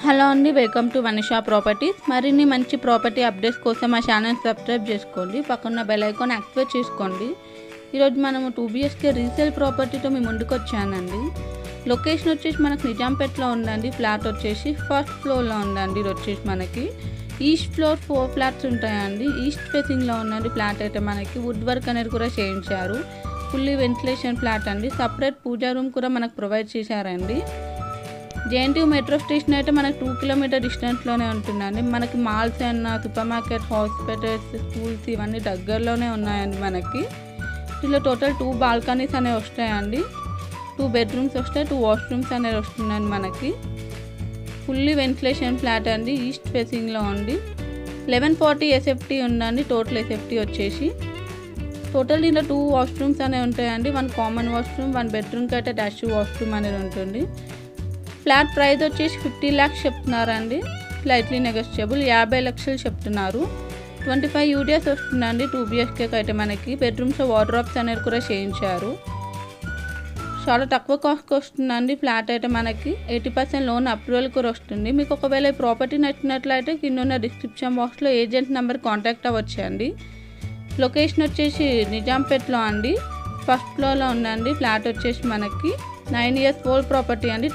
Hello అండి, welcome to వనిషా properties. మరిన్ని మంచి ప్రాపర్టీ అప్డేట్స్ కోసం మా ఛానల్ సబ్స్క్రైబ్ చేసుకోండి, పక్కన బెల్ ఐకాన్ యాక్టివేట్ చేసుకోండి. ఈరోజు మనము 2BHK రీసేల్ ప్రాపర్టీతో మీ ముందుకు వచ్చానండి. లొకేషన్ వచ్చేసి మనకు నిజాంపేటలో ఉందండి. ఫ్లాట్ వచ్చేసి ఫస్ట్ ఫ్లోర్లో ఉందండి. ఇది వచ్చేసి మనకి ఈస్ట్ ఫ్లోర్ 4 ఫ్లాట్స్ ఉంటాయండి. ఈస్ట్ ఫేసింగ్లో ఉందండి ఫ్లాట్. అయితే మనకి వుడ్ వర్క్ అనేది కూడా చేయించారు. ఫుల్లీ వెంటిలేషన్ ఫ్లాట్ అండి. సపరేట్ పూజా రూమ్ కూడా మనకు ప్రొవైడ్ చేశారండి. JNTU మెట్రో స్టేషన్ అయితే మనకు 2 కిలోమీటర్ డిస్టెన్స్లోనే ఉంటుందండి. మనకి మాల్స్ అన్న సూపర్ మార్కెట్, హాస్పిటల్స్, స్కూల్స్ ఇవన్నీ దగ్గరలోనే ఉన్నాయండి. మనకి ఇందులో టోటల్ 2 బాల్కనీస్ అనేవి వస్తాయండి. 2 బెడ్రూమ్స్ వస్తాయి, 2 వాష్రూమ్స్ అనేవి వస్తున్నాయండి. మనకి ఫుల్లీ వెంటిలేషన్ ఫ్లాట్ అండి. ఈస్ట్ ఫేసింగ్లో ఉంది. 1140 SFT ఉందండి. టోటల్ SFT వచ్చేసి టోటల్ దీంట్లో 2 వాష్రూమ్స్ అనేవి ఉంటాయండి. 1 కామన్ వాష్రూమ్, 1 బెడ్రూమ్కి అయితే అటాచ్ వాష్రూమ్ అనేది ఉంటుంది. ఫ్లాట్ ప్రైస్ వచ్చేసి 50 lakhs చెప్తున్నారండి. స్లైట్లీ నెగోషియబుల్ 50 లక్షలు చెప్తున్నారు. 25 UDS వస్తుందండి 2BHKకి. అయితే మనకి బెడ్రూమ్స్లో వార్డ్రోబ్స్ అనేది కూడా చేయించారు. చాలా తక్కువ కాస్ట్కి వస్తుందండి ఫ్లాట్. అయితే మనకి 80% లోన్ అప్రూవల్ కూడా వస్తుంది. మీకు ఒకవేళ ఈ ప్రాపర్టీ నచ్చినట్లయితే కింద ఉన్న డిస్క్రిప్షన్ బాక్స్లో ఏజెంట్ నెంబర్ కాంటాక్ట్ అవ్వచ్చండి. లొకేషన్ వచ్చేసి నిజాంపేటలో అండి. ఫస్ట్ ఫ్లోర్లో ఉందండి. ఫ్లాట్ వచ్చేసి మనకి 9 years ఓల్డ్ ప్రాపర్టీ అండి.